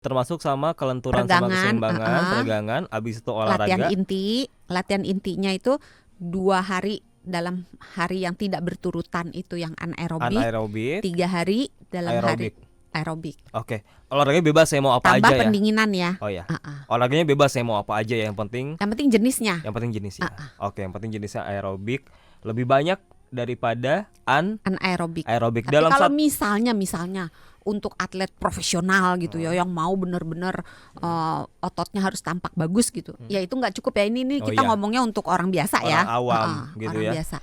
Termasuk sama kelenturan sama Peregangan, keseimbangan, peregangan, abis itu latihan olahraga. inti. Latihan intinya itu 2 hari dalam hari yang tidak berturutan itu yang anaerobik, Anaerobik, 3 hari dalam hari aerobik. aerobik. Oke, olahraganya bebas saya mau apa Tambah aja ya. pendinginan ya. Oh ya, olahraganya bebas saya mau apa aja ya. Yang penting jenisnya. Yang penting jenisnya. Oke, yang penting jenisnya aerobik. Lebih banyak daripada Anaerobik. aerobik. Tapi kalau misalnya untuk atlet profesional gitu ya, yang mau bener-bener ototnya harus tampak bagus gitu, ya itu nggak cukup ya. Ini kita ngomongnya untuk orang biasa orang ya, awam gitu orang ya. biasa.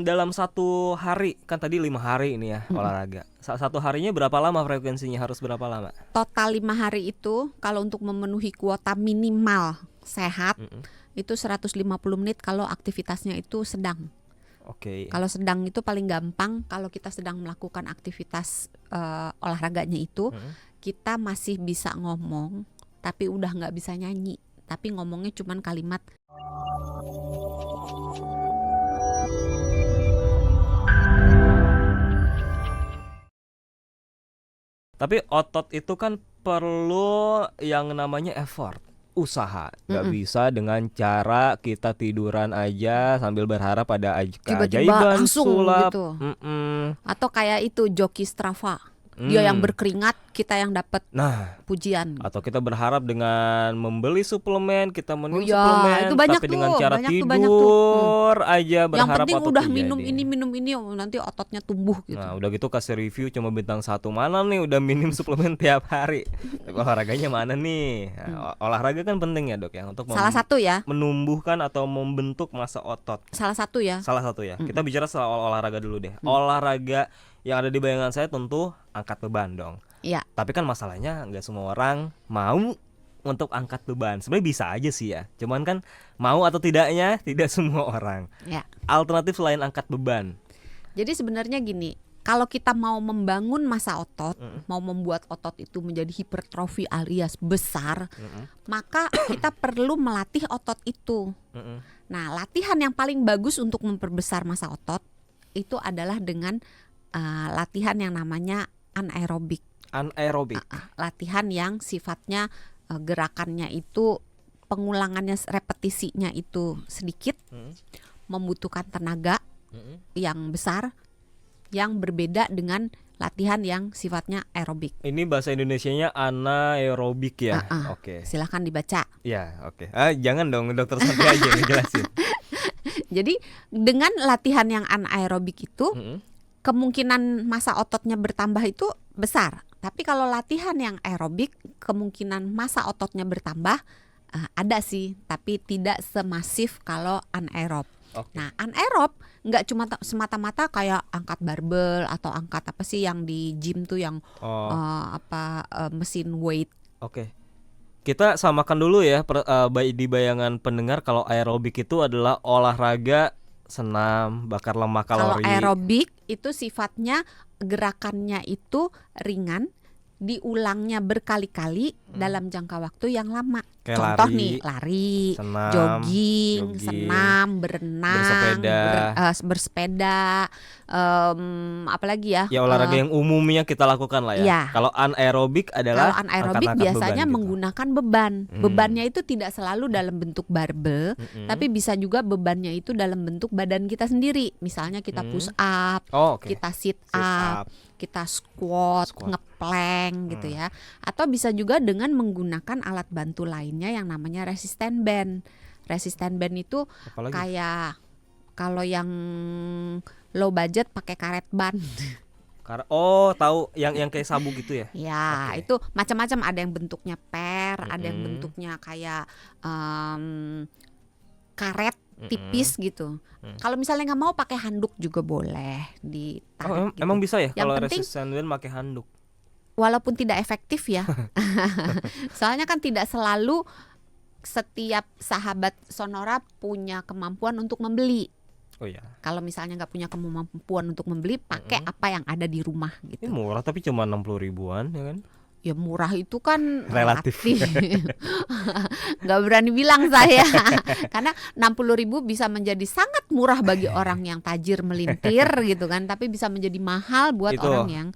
Dalam satu hari kan tadi 5 hari ini ya olahraga. Satu harinya berapa lama frekuensinya, harus berapa lama? Total 5 hari itu kalau untuk memenuhi kuota minimal sehat itu 150 menit kalau aktivitasnya itu sedang. Oke. Kalau sedang itu paling gampang kalau kita sedang melakukan aktivitas olahraganya itu, kita masih bisa ngomong tapi udah nggak bisa nyanyi, tapi ngomongnya cuman kalimat. Tapi otot itu kan perlu yang namanya effort, usaha. Gak bisa dengan cara kita tiduran aja sambil berharap ada tiba-tiba keajaiban langsung sulap gitu. Atau kayak itu joki Strava, dia yang berkeringat, kita yang dapat pujian. Atau kita berharap dengan membeli suplemen, kita minum suplemen, itu banyak tapi tuh, dengan cara banyak tidur aja berharap. Yang penting otot udah minum ini nanti ototnya tumbuh gitu. Nah udah gitu kasih review cuma bintang 1, mana nih udah minum suplemen tiap hari. Olahraganya mana nih? Olahraga kan penting ya dok ya, untuk salah satu ya, menumbuhkan atau membentuk massa otot. Salah satu ya. Kita bicara soal olahraga dulu deh. Olahraga yang ada di bayangan saya tentu angkat beban dong. Iya. Tapi kan masalahnya nggak semua orang mau untuk angkat beban. Sebenarnya bisa aja sih ya. Cuman kan mau atau tidaknya tidak semua orang. Ya. Alternatif selain angkat beban. Jadi sebenarnya gini, kalau kita mau membangun massa otot, mau membuat otot itu menjadi hipertrofi alias besar, maka kita perlu melatih otot itu. Nah, latihan yang paling bagus untuk memperbesar massa otot itu adalah dengan latihan yang namanya anaerobik. Latihan yang sifatnya gerakannya itu pengulangannya, repetisinya itu sedikit, membutuhkan tenaga yang besar, yang berbeda dengan latihan yang sifatnya aerobik. Ini bahasa Indonesianya anaerobik ya. Oke. Silahkan dibaca. Ya, oke. Jangan dong, dokter Santi aja ngejelasin. Jadi dengan latihan yang anaerobik itu kemungkinan massa ototnya bertambah itu besar. Tapi kalau latihan yang aerobik, kemungkinan massa ototnya bertambah ada sih, tapi tidak semasif kalau anaerob. Nah, anaerob nggak cuma semata-mata kayak angkat barbel atau angkat apa sih yang di gym tuh yang mesin weight. Oke. Kita samakan dulu ya di bayangan pendengar, kalau aerobik itu adalah olahraga senam, bakar lemak kalori. Kalau aerobik itu sifatnya gerakannya itu ringan, diulangnya berkali-kali dalam jangka waktu yang lama. Kayak contoh lari, senam, jogging, senam, berenang, bersepeda, apalagi ya? Ya olahraga yang umumnya kita lakukan lah ya. Ya. Kalau anaerobik adalah anaerobik biasanya beban, menggunakan beban. Bebannya itu tidak selalu dalam bentuk barbel, tapi bisa juga bebannya itu dalam bentuk badan kita sendiri. Misalnya kita push up, kita sit up, kita squat, ngeplank gitu ya. Atau bisa juga dengan menggunakan alat bantu lainnya yang namanya resistance band. Resistance band itu kayak kalau yang low budget pakai karet ban. Tahu yang kayak sabu gitu ya? Ya, itu macam-macam, ada yang bentuknya ada yang bentuknya kayak karet tipis gitu. Kalau misalnya nggak mau pakai handuk juga boleh ditarik. Emang bisa ya kalau penting, resistance band pakai handuk? Walaupun tidak efektif ya. Soalnya kan tidak selalu setiap sahabat Sonora punya kemampuan untuk membeli. Oh ya. Kalau misalnya nggak punya kemampuan untuk membeli, pakai apa yang ada di rumah gitu. Ini murah tapi cuma 60 ribuan ya kan? Ya murah itu kan Relatif. Nggak berani bilang saya. Karena 60.000 bisa menjadi sangat murah bagi orang yang tajir melintir gitu kan, tapi bisa menjadi mahal buat Itu orang yang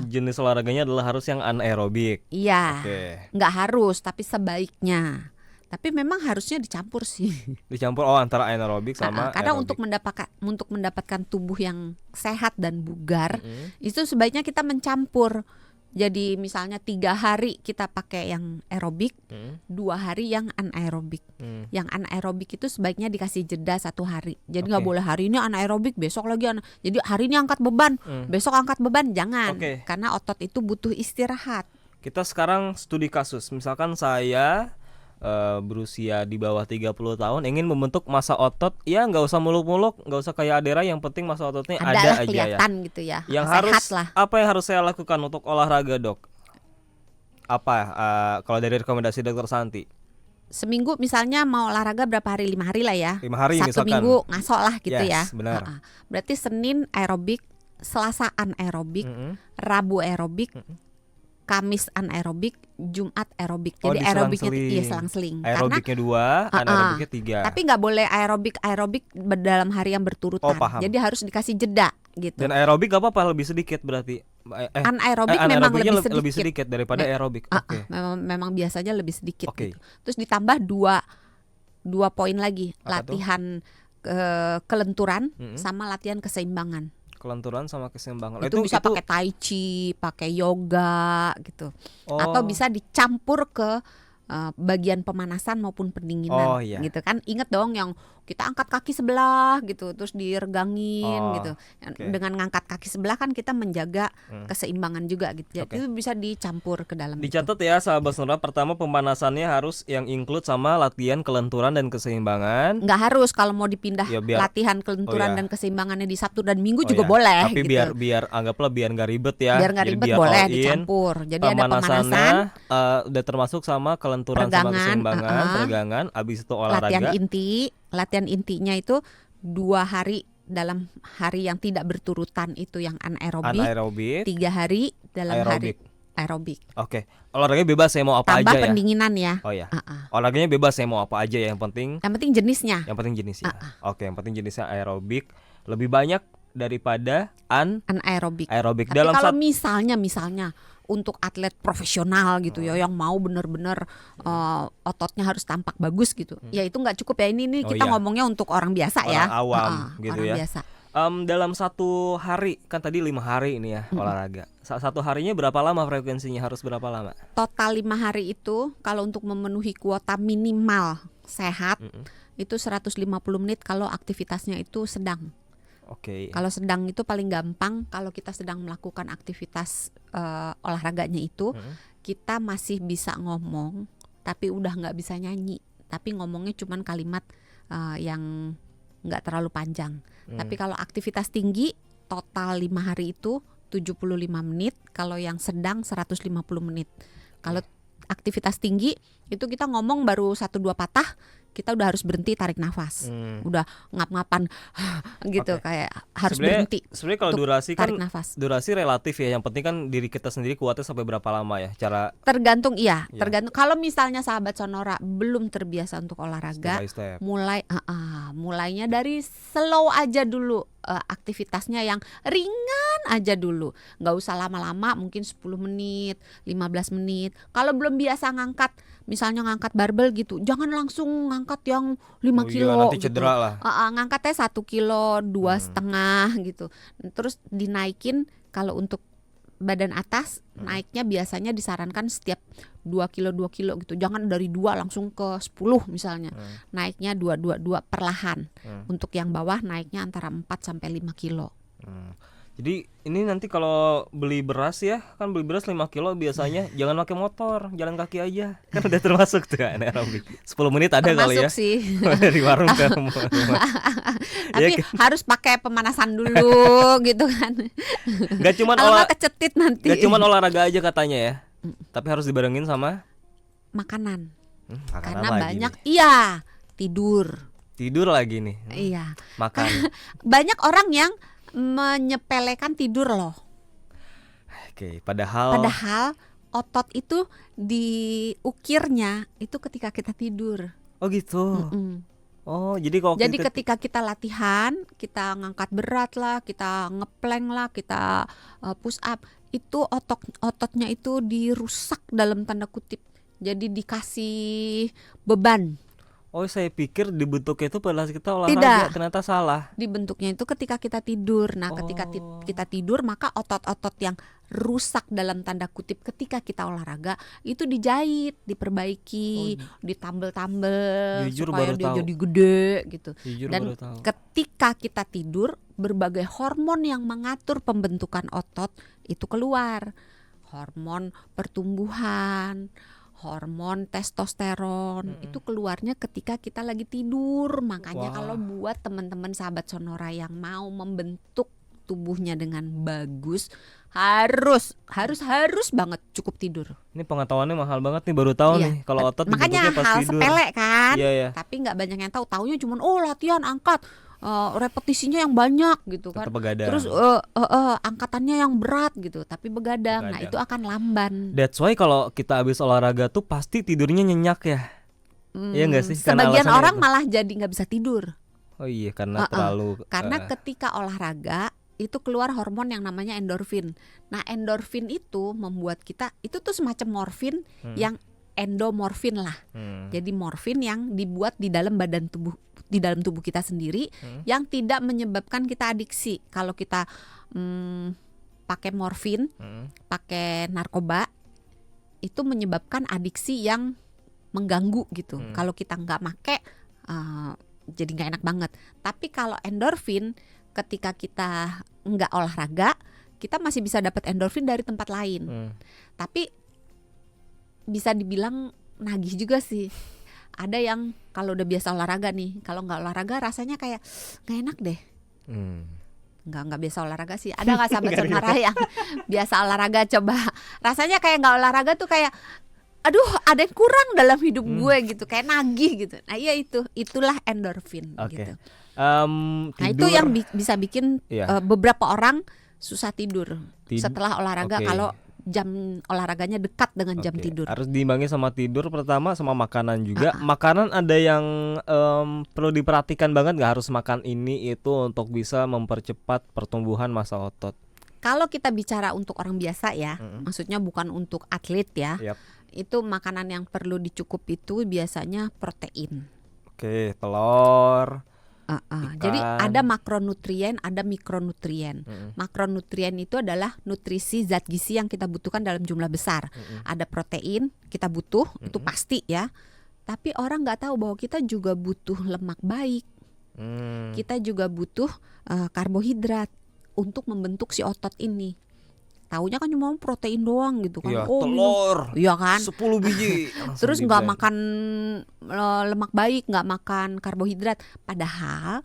jenis olahraganya adalah harus yang anaerobik. iya, Oke. nggak harus tapi sebaiknya. Tapi memang harusnya dicampur sih. Dicampur antara anaerobik sama Karena aerobik. untuk mendapatkan tubuh yang sehat dan bugar, Mm-mm. itu sebaiknya kita mencampur. Jadi misalnya 3 hari kita pakai yang aerobik, Mm. 2 hari yang anaerobik. Mm. Yang anaerobik itu sebaiknya dikasih jeda 1 hari. Jadi nggak Oke. boleh hari ini anaerobik, besok lagi jadi hari ini angkat beban, besok angkat beban, jangan. Oke. Karena otot itu butuh istirahat. Kita sekarang studi kasus. Misalkan saya berusia di bawah 30 tahun ingin membentuk massa otot, ya nggak usah muluk-muluk, nggak usah kayak Adera, yang penting massa ototnya ada Adalah aja ya. kelihatan gitu ya. Yang sehat harus lah. apa yang harus saya lakukan untuk olahraga, Dok? Apa kalau dari rekomendasi Dokter Santi? Seminggu misalnya mau olahraga berapa hari? 5 hari lah ya. 5 hari 1 misalkan. minggu ngasok lah gitu ya. Yes, benar. Berarti Senin aerobik, Selasa anaerobik, Mm-mm. Rabu aerobik, Kamis anaerobik, Jumat aerobik. Oh, Jadi aerobiknya diselang-seling. selang-seling. Aerobiknya 2, anaerobiknya 3. Tapi nggak boleh aerobik dalam hari yang berturutan. Oh, paham. Jadi harus dikasih jeda gitu. Dan aerobik gak apa-apa, lebih sedikit berarti. Anaerobik memang anaerobiknya lebih sedikit. daripada aerobik. Oke. Memang biasanya lebih sedikit Oke. gitu. Terus ditambah dua poin lagi, Apa tuh? latihan kelenturan Mm-mm. sama latihan keseimbangan. Kelenturan sama keseimbangan. Itu bisa pakai tai chi, pakai yoga gitu. Oh. Atau bisa dicampur ke bagian pemanasan maupun pendinginan Oh, iya. gitu kan. Ingat dong yang kita angkat kaki sebelah gitu terus diregangin Oh, gitu. oke. Dengan ngangkat kaki sebelah kan kita menjaga keseimbangan juga gitu. Jadi Oke. itu bisa dicampur ke dalam itu. Dicatat ya sahabat sonora, pertama pemanasannya harus yang include sama latihan kelenturan dan keseimbangan. Nggak harus kalau mau dipindah Ya, biar- latihan kelenturan oh, ya. dan keseimbangannya di Sabtu dan Minggu Oh, juga ya. boleh Tapi gitu. biar anggaplah biar nggak ribet ya. Biar nggak Jadi ribet biar boleh all in. dicampur. Jadi ada Pemanasannya pemanasan, udah termasuk sama kelenturan sama Peregangan, keseimbangan, peregangan, abis itu latihan olahraga. inti. Latihan intinya itu 2 hari dalam hari yang tidak berturutan itu yang anaerobik, Anaerobik, 3 hari dalam aerobik. hari aerobik. Oke, olahraganya bebas, saya mau apa Tambah aja ya. pendinginan ya. Oh ya, Ah. olahraganya bebas, saya mau apa aja ya. Yang penting Jenisnya jenisnya. Oke, yang penting jenisnya aerobik lebih banyak daripada anaerobik. anaerobik. Tapi Dalam kalau satu misalnya untuk atlet profesional gitu ya yang mau bener-bener ototnya harus tampak bagus gitu, ya itu nggak cukup ya. Ini Oh, kita iya. ngomongnya untuk orang biasa Orang ya, awam gitu orang ya. biasa. Dalam satu hari, kan tadi 5 hari ini ya olahraga. Satu harinya berapa lama frekuensinya, harus berapa lama? Total 5 hari itu kalau untuk memenuhi kuota minimal sehat itu 150 menit kalau aktivitasnya itu sedang. Oke. Kalau sedang itu paling gampang kalau kita sedang melakukan aktivitas olahraganya itu, kita masih bisa ngomong tapi udah nggak bisa nyanyi. Tapi ngomongnya cuman kalimat yang nggak terlalu panjang. Tapi kalau aktivitas tinggi total 5 hari itu 75 menit, kalau yang sedang 150 menit. Kalau aktivitas tinggi itu kita ngomong baru 1-2 patah, kita udah harus berhenti tarik nafas. Udah ngap-ngapan gitu. Oke. Kayak harus berhenti. Sebenarnya kalau untuk durasi kan tarik nafas. durasi relatif ya. Yang penting kan diri kita sendiri kuatnya sampai berapa lama ya. Cara Tergantung Ya. tergantung. Kalau misalnya sahabat Sonora belum terbiasa untuk olahraga, step by step. mulainya dari slow aja dulu, aktivitasnya yang ringan aja dulu. Nggak usah lama-lama, mungkin 10 menit, 15 menit. Kalau belum biasa ngangkat, misalnya ngangkat barbel gitu, jangan langsung ngangkat yang 5 Oh iya, kilo nanti gitu. cedera lah. Ngangkatnya 1 kilo, 2,5 gitu. Terus dinaikin kalau untuk badan atas, naiknya biasanya disarankan setiap 2 kilo gitu. Jangan dari 2 langsung ke 10 misalnya. Naiknya 2 perlahan. Untuk yang bawah naiknya antara 4 sampai 5 kilo. Jadi ini nanti kalau beli beras ya, kan beli beras 5 kilo biasanya jangan pakai motor, jalan kaki aja. Kan udah termasuk tuh anaerobik. 10 menit ada kali ya. Termasuk sih. Dari warung ke rumah. Tapi harus pakai pemanasan dulu gitu kan. Gak cuman Kalau nggak kecetit nanti. Gak cuman olahraga aja katanya ya. Tapi harus dibarengin sama Makanan. makanan Karena lagi banyak nih. tidur. Tidur lagi nih. Iya. Makan. Banyak orang yang menyepelekan tidur loh. Oke, padahal otot itu diukirnya itu ketika kita tidur. Oh gitu. Mm-mm. Oh, jadi kalau Jadi kita ketika kita latihan, kita ngangkat berat lah, kita ngeplank lah, kita push up, itu ototnya itu dirusak dalam tanda kutip. Jadi dikasih beban. Oh, saya pikir dibentuknya itu pada saat kita olahraga, Tidak. ternyata salah. Dibentuknya itu ketika kita tidur. Nah, ketika Oh. kita tidur, maka otot-otot yang rusak dalam tanda kutip ketika kita olahraga itu dijahit, diperbaiki, ditambel-tambel Jujur supaya baru dia tahu. jadi gede gitu. Jujur Dan baru tahu. ketika kita tidur, berbagai hormon yang mengatur pembentukan otot itu keluar. Hormon pertumbuhan, hormon testosteron itu keluarnya ketika kita lagi tidur. Makanya Wah. kalau buat teman-teman sahabat Sonora yang mau membentuk tubuhnya dengan bagus, harus banget cukup tidur. Ini pengetahuannya mahal banget nih, baru tahu Iya. nih kalau otot Makanya dibentuknya pas hal tidur. sepele kan, Iya ya. tapi nggak banyak yang tahu. Taunya cuma latihan angkat, repetisinya yang banyak gitu kan. Tetap begadang. Terus angkatannya yang berat gitu, tapi begadang. Nah, Begadang. itu akan lamban. That's why kalau kita habis olahraga tuh pasti tidurnya nyenyak ya. Iya nggak sih? Karena Sebagian alasannya orang itu. malah jadi nggak bisa tidur. Oh iya, karena terlalu Karena ketika olahraga itu keluar hormon yang namanya endorfin. Nah, endorfin itu membuat kita, itu tuh semacam morfin yang endomorfin lah. Jadi morfin yang dibuat di dalam dalam tubuh kita sendiri yang tidak menyebabkan kita adiksi. Kalau kita pakai morfin, pakai narkoba, itu menyebabkan adiksi yang mengganggu gitu. Kalau kita nggak make, jadi nggak enak banget. Tapi kalau endorfin, ketika kita nggak olahraga, kita masih bisa dapat endorfin dari tempat lain. Tapi bisa dibilang nagih juga sih. Ada yang kalau udah biasa olahraga nih, kalau nggak olahraga rasanya kayak nggak enak deh. Nggak biasa olahraga sih. Ada nggak sahabat Sonora yang biasa olahraga, coba rasanya kayak nggak olahraga tuh kayak aduh, ada yang kurang dalam hidup gue gitu, kayak nagih gitu. Nah, iya itulah endorfin gitu. Nah, itu yang bisa bikin beberapa orang susah tidur setelah olahraga kalau jam olahraganya dekat dengan jam tidur. Harus diimbangi sama tidur pertama, sama makanan juga. Makanan ada yang perlu diperhatikan banget nggak? Harus makan ini itu untuk bisa mempercepat pertumbuhan massa otot. Kalau kita bicara untuk orang biasa ya, maksudnya bukan untuk atlet ya. Itu makanan yang perlu dicukupi itu biasanya protein. Oke, telur. Jadi ada makronutrien, ada mikronutrien. Makronutrien itu adalah nutrisi zat gizi yang kita butuhkan dalam jumlah besar. Ada protein kita butuh, itu pasti ya. Tapi orang nggak tahu bahwa kita juga butuh lemak baik. Kita juga butuh karbohidrat untuk membentuk si otot ini. Taunya kan cuma protein doang gitu kan. Iya, telur. Iya kan? 10 biji. Terus nggak makan lemak baik, nggak makan karbohidrat. Padahal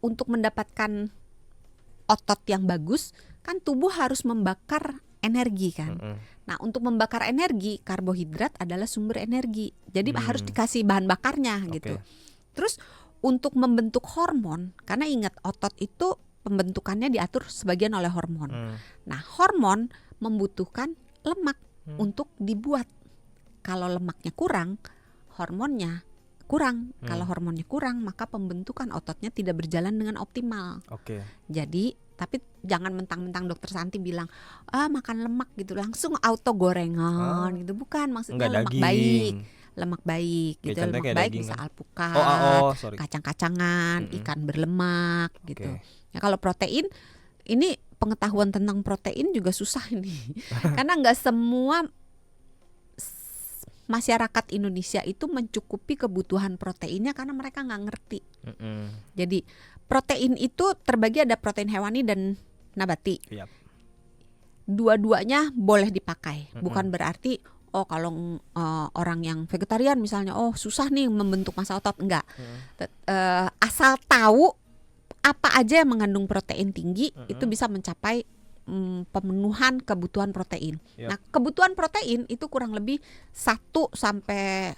untuk mendapatkan otot yang bagus kan tubuh harus membakar energi kan. Nah, untuk membakar energi, karbohidrat adalah sumber energi. Jadi harus dikasih bahan bakarnya gitu. Terus untuk membentuk hormon, karena ingat otot itu pembentukannya diatur sebagian oleh hormon. Nah, hormon membutuhkan lemak untuk dibuat. Kalau lemaknya kurang, hormonnya kurang. Kalau hormonnya kurang, maka pembentukan ototnya tidak berjalan dengan optimal. Jadi, tapi jangan mentang-mentang dokter Santi bilang makan lemak gitu langsung auto gorengan gitu. Bukan, maksudnya lemak baik. Lemak baik gitu. Lemak baik bisa alpukat, kacang-kacangan, ikan berlemak gitu. Nah, kalau protein, ini pengetahuan tentang protein juga susah ini. Karena nggak semua masyarakat Indonesia itu mencukupi kebutuhan proteinnya karena mereka nggak ngerti. Jadi protein itu terbagi ada protein hewani dan nabati. Dua-duanya boleh dipakai. Bukan berarti kalau orang yang vegetarian misalnya susah nih membentuk massa otot. Enggak. Asal tahu apa aja yang mengandung protein tinggi itu bisa mencapai pemenuhan kebutuhan protein. Nah, kebutuhan protein itu kurang lebih 1 sampai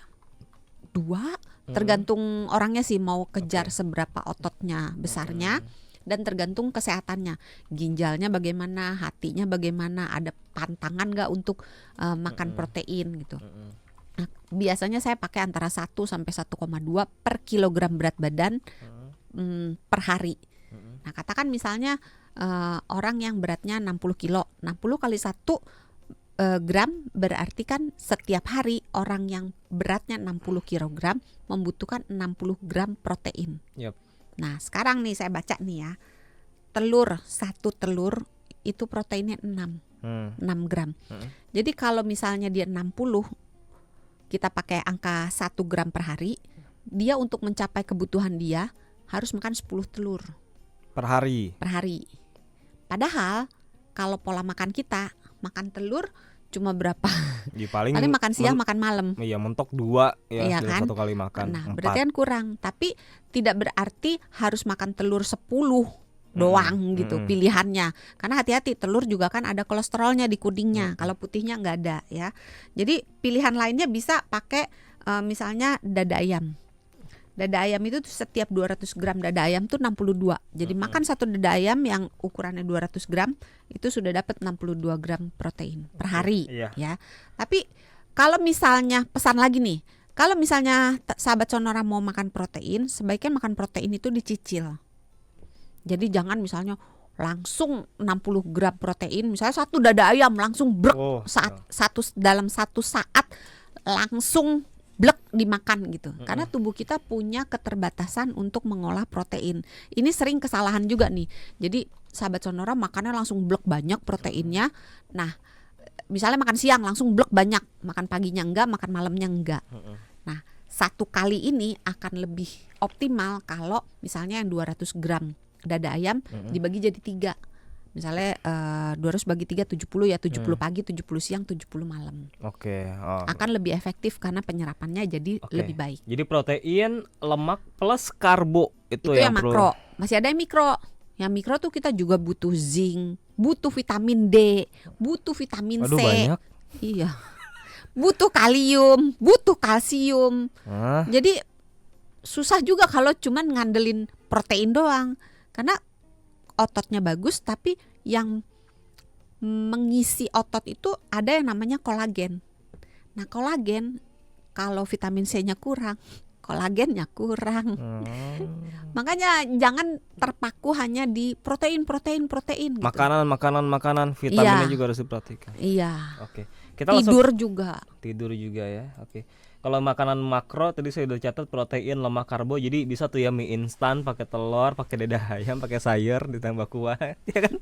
2 tergantung orangnya sih mau kejar seberapa ototnya besarnya. dan tergantung kesehatannya, ginjalnya bagaimana, hatinya bagaimana, ada pantangan nggak untuk makan protein gitu. Nah, biasanya saya pakai antara 1 sampai 1,2 per kilogram berat badan per hari. Nah, katakan misalnya orang yang beratnya 60 kilo, 60 kali 1 gram berarti kan setiap hari orang yang beratnya 60 kilogram membutuhkan 60 gram protein. Yap. Nah, sekarang nih saya baca nih ya. Satu telur itu proteinnya 6 gram. Jadi kalau misalnya dia 60, kita pakai angka 1 gram per hari, dia untuk mencapai kebutuhan dia harus makan 10 telur Per hari. Padahal kalau pola makan kita makan telur cuma berapa? Paling makan siang, makan malam. Iya, mentok 2 ya, Iya kan? 1 kali makan. Nah, 4. berarti kan kurang. Tapi tidak berarti harus makan telur 10 doang gitu pilihannya. Karena hati-hati, telur juga kan ada kolesterolnya di kuningnya. Kalau putihnya nggak ada ya. Jadi pilihan lainnya bisa pakai misalnya dada ayam. Dada ayam itu tuh setiap 200 gram dada ayam tuh 62. Jadi makan satu dada ayam yang ukurannya 200 gram itu sudah dapat 62 gram protein per hari ya. Tapi kalau misalnya pesan lagi nih, kalau misalnya sahabat Sonora mau makan protein, sebaiknya makan protein itu dicicil. Jadi jangan misalnya langsung 60 gram protein, misalnya satu dada ayam langsung brek dalam satu saat langsung blek dimakan gitu. Karena tubuh kita punya keterbatasan untuk mengolah protein. Ini sering kesalahan juga nih. Jadi sahabat Sonora makannya langsung blek banyak proteinnya. Nah, misalnya makan siang langsung blek banyak, makan paginya enggak, makan malamnya enggak. Nah, satu kali ini akan lebih optimal kalau misalnya yang 200 gram dada ayam dibagi jadi 3. Misalnya 200 bagi 3 70 ya, 70 pagi, 70 siang, 70 malam. Akan lebih efektif karena penyerapannya jadi lebih baik. Jadi protein, lemak plus karbo itu yang perlu. makro. Masih ada yang mikro. Yang mikro tuh kita juga butuh zinc, butuh vitamin D, butuh vitamin C. Banyak. Iya. Butuh kalium, butuh kalsium. Jadi susah juga kalau cuman ngandelin protein doang. Karena ototnya bagus, tapi yang mengisi otot itu ada yang namanya kolagen. Nah, kolagen kalau vitamin C-nya kurang, kolagennya kurang. Makanya jangan terpaku hanya di protein gitu. Makanan, vitaminnya juga harus diperhatikan. Iya. Kita tidur juga ya. Kalau makanan makro tadi saya udah catat protein, lemak, karbo. Jadi bisa tuh ya mie instan pakai telur, pakai dada ayam, pakai sayur ditambah kuah, ya kan?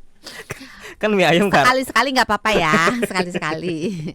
Kan mie ayam kan. Sekali-sekali nggak apa-apa ya, sekali-sekali.